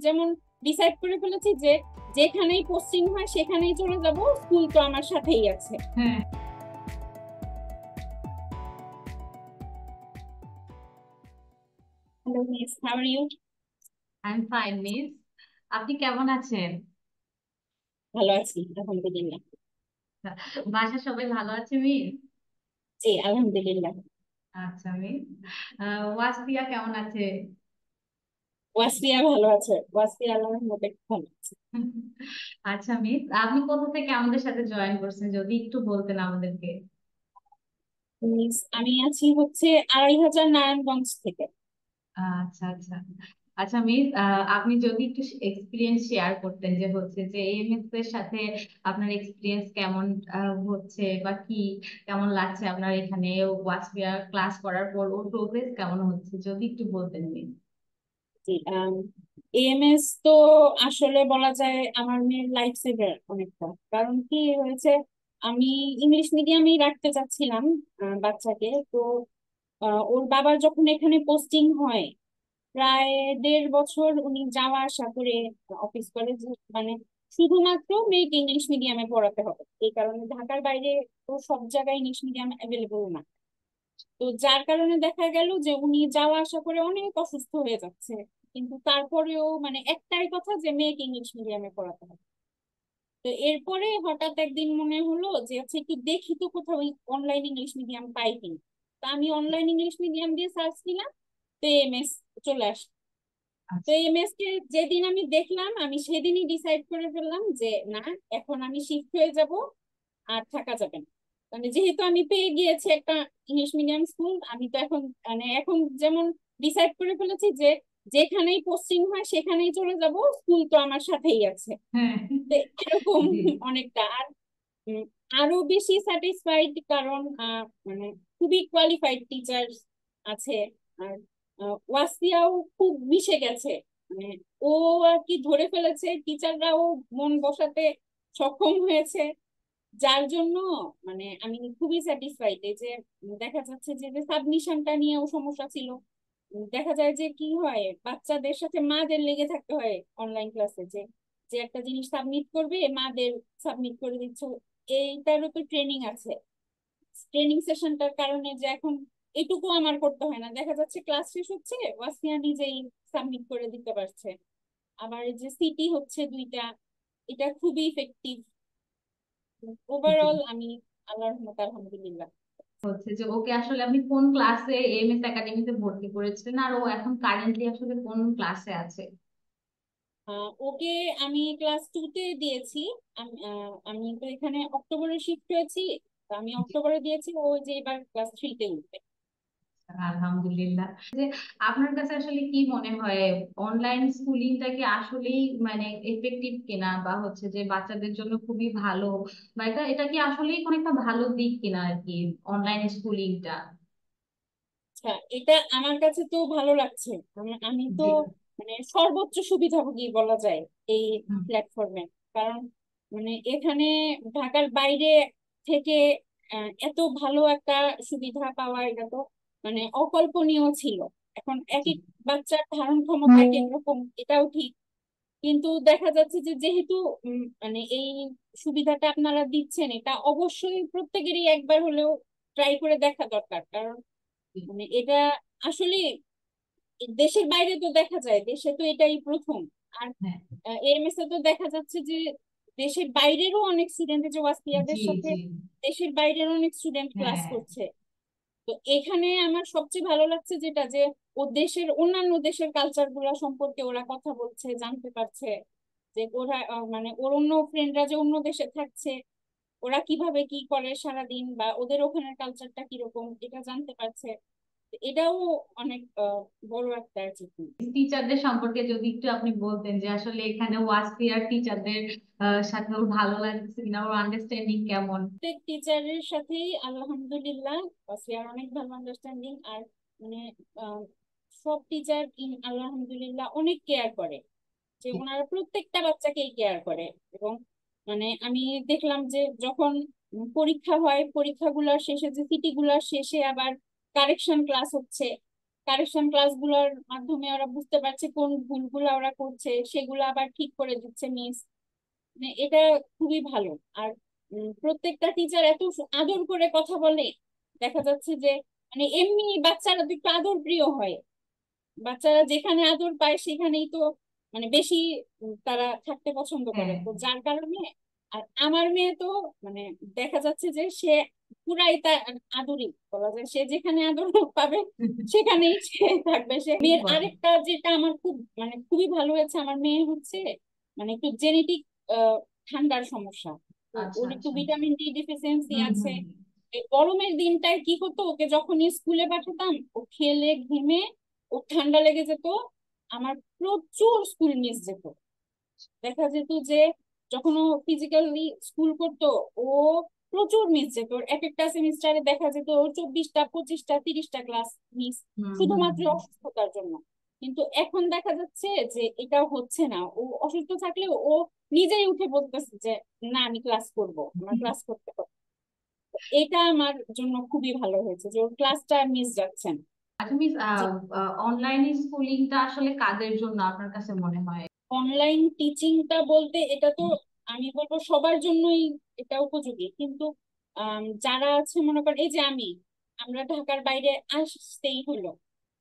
যেমন ডিসাইড করে ফেলেছি যে যেখানেই পোস্টিং হয় সেখানেই চলে যাব, স্কুল তো আমার সাথেই আছে। হ্যাঁ। Hello miss, how are you? I am fine miss. আপনি কেমন আছেন? ভালো আছি আলহামদুলিল্লাহ। বাসার সবাই ভালো আছে মিস? জি আলহামদুলিল্লাহ। আচ্ছা মিস। ওয়াসফিয়া কেমন আছে? ওয়াসফিয়া ভালো আছে, ওয়াসফিয়া আল্লাহর রহমতে ভালো আছে। আচ্ছা মিস, আপনি কোথা থেকে আমাদের সাথে জয়েন করছেন যদি একটু বলতেন আমাদেরকে। মিস আমি আছি হচ্ছে ২,৫০০ নারায়ণগঞ্জ থেকে। আচ্ছা আচ্ছা। আচ্ছা মিস, আপনি যদি একটু এক্সপিরিয়েন্স শেয়ার করতেন যে হচ্ছে যে এএমএস এর সাথে আপনার এক্সপিরিয়েন্স কেমন হচ্ছে বা কি কেমন লাগছে আপনার এখানে ওয়াসফিয়া ক্লাস করার পর ওর প্রোগ্রেস কেমন হচ্ছে যদি একটু বলতেন মিস। জি, এএমএস তো আসলে বলা যায় আমার মেয়ের লাইফ সেভার অনেকটা। কারণ কি হয়েছে, আমি ইংলিশ মিডিয়ামেই রাখতে চাচ্ছিলাম বাচ্চাকে। তো ওর বাবার যখন এখানে পোস্টিং হয়, প্রায় ১.৫ বছর উনি যাওয়া আসা করে অফিস কলেজ, মানে শুধুমাত্র মেয়েকে ইংলিশ মিডিয়ামে পড়াতে হবে, এই কারণে ঢাকার বাইরে তো সব জায়গায় ইংলিশ মিডিয়াম অ্যাভেলেবল না। তো যার কারণে দেখা গেল যে উনি যাওয়া আসা করে অনেক অসুস্থ হয়ে যাচ্ছে। কিন্তু তারপরেও মানে একটাই কথা যে মেয়েকে ইংলিশ মিডিয়ামে পড়াতে হবে। তো এরপরে হঠাৎ একদিন মনে হলো যে আচ্ছা একটু দেখি তো কোথাও অনলাইন ইংলিশ মিডিয়াম পাই কিনা। তা আমি অনলাইন ইংলিশ মিডিয়াম দিয়ে সার্চ দিলাম, তো এমএস চলে আসে। তো আচ্ছা। এমএস কে যেদিন আমি দেখলাম, আমি সেদিনই ডিসাইড করে ফেললাম যে না, এখন আমি শিফট হয়ে যাব, আর থাকা যাবে না। মানে যেহেতু আমি পেয়ে গিয়েছি একটা ইংলিশ মিডিয়াম স্কুল, আমি তো এখন মানে এখন যেমন ডিসাইড করে ফেলেছি যে যেখানেই পোস্টিং হয় সেখানেই চলে যাব, স্কুল তো আমার সাথেই আছে। হ্যাঁ। তো এরকম জি। অনেকটা। আর উম, আরো বেশি স্যাটিসফাইড কারণ মানে খুবই কোয়ালিফাইড টিচার আছে। আর ওয়াসিয়াও খুব মিশে গেছে, মানে ও আর কি ধরে ফেলেছে, টিচাররাও মন বসাতে সক্ষম হয়েছে। যার জন্য মানে আমি খুবই স্যাটিসফাইড। এই যে দেখা যাচ্ছে যে সাবমিশনটা নিয়েও সমস্যা ছিল। দেখা যায় যে কি হয়, বাচ্চাদের সাথে মাদের লেগে থাকতে হয় অনলাইন ক্লাসে, যে যে একটা জিনিস সাবমিট করবে মাদের সাবমিট করে দিচ্ছে। এইটারও তো ট্রেনিং আছে। ট্রেনিং সেশনটার কারণে যে এখন এটুকু আমার করতে হয় না, দেখা যাচ্ছে ক্লাস শেষ হচ্ছে ওয়াসিয়া নিজেই সাবমিট করে দিতে পারছে। আবার এই যে সিটি হচ্ছে 2টা, এটা খুবই ইফেক্টিভ। জি। ওভারঅল আমি আল্লাহর রহমতে আলহামদুলিল্লাহ। হচ্ছে যে ওকে আসলে আপনি কোন ক্লাসে এমএস একাডেমিতে ভর্তি করেছিলেন আর ও এখন কারেন্টলি আসলে কোন ক্লাসে আছে? ওকে আমি ক্লাস 2-তে দিয়েছি। আমি তো এখানে অক্টোবরে শিফট হয়েছি, তো আমি অক্টোবরে দিয়েছি, ও যে এবার ক্লাস 3-তে উঠবে। আলহামদুলিল্লাহ। যে আপনার কাছে আসলে কি মনে হয় অনলাইন স্কুলিংটা কি আসলেই মানে এফেক্টিভ কিনা বা হচ্ছে যে বাচ্চাদের জন্য খুবই ভালো বা এটা এটা কি আসলেই কোন একটা ভালো দিক কিনা আর কি অনলাইন স্কুলিংটা? আচ্ছা, এটা আমার কাছে তো ভালো লাগছে। আমি তো জি। মানে সর্বোচ্চ সুবিধাভোগী বলা যায় এই হুম। প্ল্যাটফর্মে। কারণ মানে এখানে ঢাকার বাইরে থেকে এত ভালো একটা সুবিধা পাওয়া, এটা তো মানে অকল্পনীয় ছিল। এখন এক জি। এক বাচ্চার ধারণ ক্ষমতা এক এক রকম, এটাও ঠিক। কিন্তু দেখা যাচ্ছে যে যেহেতু মানে এই সুবিধাটা আপনারা দিচ্ছেন, এটা অবশ্যই প্রত্যেকেরই একবার হলেও ট্রাই করে দেখা দরকার। কারণ জি। মানে এটা আসলে দেশের বাইরে তো দেখা যায়, দেশে তো এটাই প্রথম। আর হ্যাঁ। এএমএস এ তো দেখা যাচ্ছে যে দেশের বাইরেরও অনেক স্টুডেন্ট, যে ওয়াসপিয়াদের জি। সাথে জি। দেশের বাইরের অনেক স্টুডেন্ট ক্লাস হ্যাঁ। করছে। তো এখানে আমার সবচেয়ে ভালো লাগছে যেটা, যে ও দেশের অন্যান্য দেশের কালচার গুলা সম্পর্কে ওরা কথা বলছে, জানতে পারছে। যে ওরা মানে ওর অন্য ফ্রেন্ডরা যে অন্য দেশে থাকছে, ওরা কিভাবে কি করে সারাদিন, বা ওদের ওখানের কালচারটা কিরকম, এটা জানতে পারছে। তো এটাও অনেক বড় একটা অ্যাচিভমেন্ট। টিচারদের সম্পর্কে যদি একটু আপনি বলতেন যে আসলে এখানে ওয়াসফিয়ার টিচারদের সাথে ওর ভালো লাগছে কিনা ওর আন্ডারস্ট্যান্ডিং কেমন? প্রত্যেক টিচারের সাথেই আলহামদুলিল্লাহ আর অনেক ভালো আন্ডারস্ট্যান্ডিং। আর মানে আহ, সব টিচার আলহামদুলিল্লাহ অনেক কেয়ার করে, যে ওনারা প্রত্যেকটা বাচ্চাকেই কেয়ার করে। এবং মানে আমি দেখলাম যে যখন পরীক্ষা হয়, পরীক্ষাগুলোর শেষে যে সিটি গুলার শেষে আবার কারেকশন ক্লাস হচ্ছে, কারেকশন ক্লাসগুলোর মাধ্যমে ওরা বুঝতে পারছে কোন ভুলগুলো ওরা করছে, সেগুলো আবার ঠিক করে দিচ্ছে মিস। মানে এটা খুবই ভালো। আর প্রত্যেকটা টিচার এত আদর করে কথা বলে, দেখা যাচ্ছে যে মানে এমনি বাচ্চারা তো একটু আদর প্রিয় হয়। বাচ্চারা যেখানে আদর পায় সেখানেই তো মানে বেশি তারা থাকতে পছন্দ করে, হ্যাঁ। তো যার কারণে। আর আমার মেয়ে তো মানে দেখা যাচ্ছে যে সে পুরাই তার আদরই বলা যায়, সে যেখানে আদর পাবে সেখানেই সে থাকবে। সে ঠিক মেয়ের বলে। আরেকটা যেটা আমার খুব মানে খুবই ভালো হয়েছে, আমার মেয়ে হচ্ছে মানে একটু জেনেটিক ঠান্ডার সমস্যা, তো আচ্ছা ওর একটু আচ্ছা। ভিটামিন ডি ডিফিসিয়েন্সি হুম আছে। হুম। এই গরমের দিনটায় কি হতো, ওকে যখন স্কুলে পাঠাতাম ও খেলে ঘেমে ও ঠান্ডা লেগে যেত, আমার প্রচুর স্কুল মিস যেত। দেখা যেত যে যখন ও ফিজিক্যালি স্কুল করতো, ও প্রচুর মিস যেত। ওর এক একটা সেমিস্টারে দেখা যেত ওর 24টা 25টা 30টা ক্লাস মিস, হুম হুম শুধুমাত্র হুম। অসুস্থতার জন্য। কিন্তু এখন দেখা যাচ্ছে যে এটা হচ্ছে না, ও অসুস্থ থাকলেও ও নিজেই উঠে বলতেছে যে না আমি ক্লাস করব, আমার ক্লাস করতে হবে। এটা আমার জন্য খুবই ভালো হয়েছে যে ওর ক্লাসটা মিস যাচ্ছে না। আচ্ছা মিস, যে অনলাইন স্কুলিংটা আসলে কাদের জন্য আপনার কাছে মনে হয়? অনলাইন টিচিংটা বলতে এটা তো আমি বলবো সবার জন্যই এটা উপযোগী, কিন্তু যারা আছে মনে করেন এই যে আমরা ঢাকার বাইরে আসতেই হলো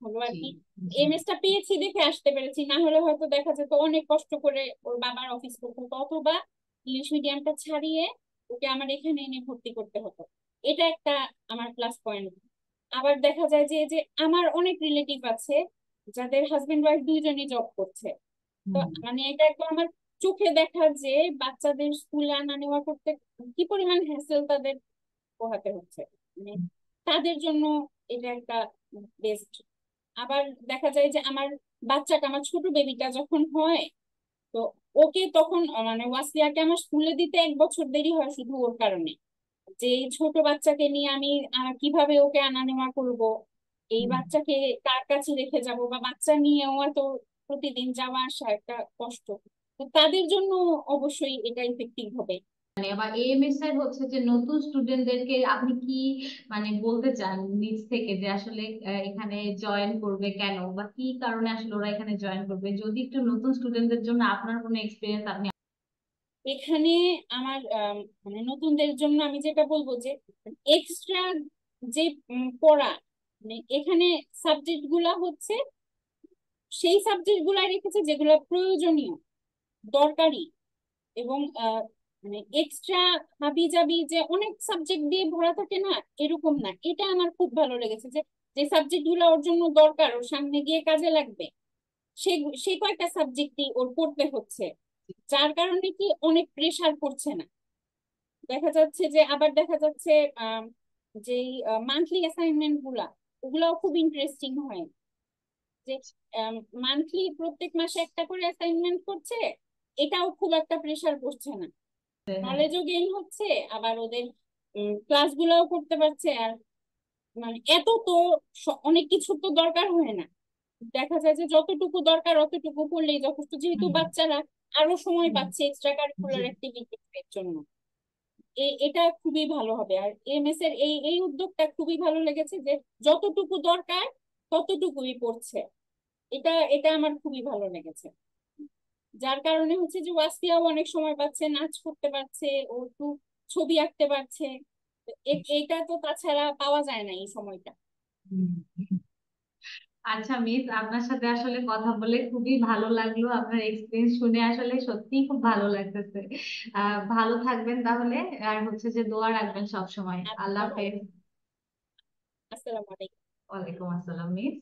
হলো আর জি কি, জি। এমএস টা পেয়েছি দেখে আসতে পেরেছি, না হলে হয়তো দেখা যেত অনেক কষ্ট করে ওর বাবার অফিস করতে হতো, অথবা ইংলিশ মিডিয়ামটা ছাড়িয়ে ওকে আমার এখানে এনে ভর্তি করতে হতো। এটা একটা আমার প্লাস পয়েন্ট। আবার দেখা যায় যে যে আমার অনেক রিলেটিভ আছে যাদের হাজবেন্ড ওয়াইফ দুইজনই জব করছে। তো হুম মানে এটা একদম আমার চোখে দেখা যে বাচ্চাদের স্কুলে আনা নেওয়া করতে কি পরিমাণ হ্যাসেল তাদের পোহাতে হচ্ছে। মানে তাদের জন্য এটা একটা বেস্ট। আবার দেখা যায় যে আমার ছোট বেবিটা যখন হয়, তো ওকে তখন মানে ওয়াসিয়াকে আমার স্কুলে দিতে 1 বছর দেরি হয় শুধু ওর কারণে, যে এই ছোট বাচ্চাকে নিয়ে আমি কিভাবে ওকে আনা নেওয়া করব, এই হুম। বাচ্চাকে কার কাছে রেখে যাব, বা বাচ্চা নিয়েও এত প্রতিদিন যাওয়া আসা একটা কষ্ট। তো তাদের জন্য অবশ্যই এটা ইফেক্টিভ হবে। মানে আবার এএমএস এর হচ্ছে যে নতুন স্টুডেন্টদেরকে আপনি কি মানে বলতে চান নিজ থেকে যে আসলে এখানে জয়েন করবে কেন, বা কি কারণে আসলে ওরা এখানে জয়েন করবে, যদি একটু নতুন স্টুডেন্টদের জন্য আপনার কোনো এক্সপিরিয়েন্স আপনি। এখানে আমার মানে নতুনদের জন্য আমি যেটা বলবো যে এক্সট্রা যে পড়া, মানে এখানে সাবজেক্ট গুলা হচ্ছে সেই সাবজেক্ট গুলা রেখেছে যেগুলো প্রয়োজনীয়, দরকারি, এবং মানে এক্সট্রা হাবি জাবি যে অনেক সাবজেক্ট দিয়ে ভরা থাকে না, এরকম না। এটা আমার খুব ভালো লেগেছে যে যে সাবজেক্ট গুলো ওর জন্য দরকার, ওর সামনে গিয়ে কাজে লাগবে, সে সে কয়েকটা সাবজেক্টই ওর পড়তে হচ্ছে, যার কারণে কি অনেক প্রেসার পড়ছে না। দেখা যাচ্ছে যে আবার দেখা যাচ্ছে আহ যে মান্থলি অ্যাসাইনমেন্ট গুলা ওগুলাও খুব ইন্টারেস্টিং হয়, যে মান্থলি প্রত্যেক মাসে একটা করে অ্যাসাইনমেন্ট করছে, এটাও খুব একটা প্রেসার পড়ছে না, হ্যাঁ। নলেজও গেইন হচ্ছে, আবার ওদের ক্লাস গুলাও করতে পারছে। আর মানে এত তো অনেক কিছু তো দরকার হয় না, দেখা যায় যে যতটুকু দরকার অতটুকু করলেই যথেষ্ট, যেহেতু হুম বাচ্চারা আরো সময় হুম। পাচ্ছে এক্সট্রা জি। কারিকুলার অ্যাক্টিভিটির জন্য। এটা খুবই ভালো হবে। আর এমএস এর এই এই উদ্যোগটা খুবই ভালো লেগেছে যে যতটুকু দরকার ততটুকুই পড়ছে। এটা এটা আমার খুবই ভালো লেগেছে, যার কারণে হচ্ছে যে ওয়াসিয়াও অনেক সময় পাচ্ছে, নাচ করতে পারছে, ও একটু ছবি আঁকতে পারছে। তো এইটা তো তাছাড়া পাওয়া যায় না এই সময়টা। হুম। আচ্ছা মিস, আপনার সাথে আসলে কথা বলে খুবই ভালো লাগলো, আপনার এক্সপিরিয়েন্স শুনে আসলে সত্যিই খুব ভালো লাগতেছে। ভালো থাকবেন তাহলে, আর হচ্ছে যে দোয়া রাখবেন সব সময়। আল্লাহ আচ্ছা, ভালো। হাফেজ। আসসালামু আলাইকুম। ওয়ালাইকুম আসসালাম মিস।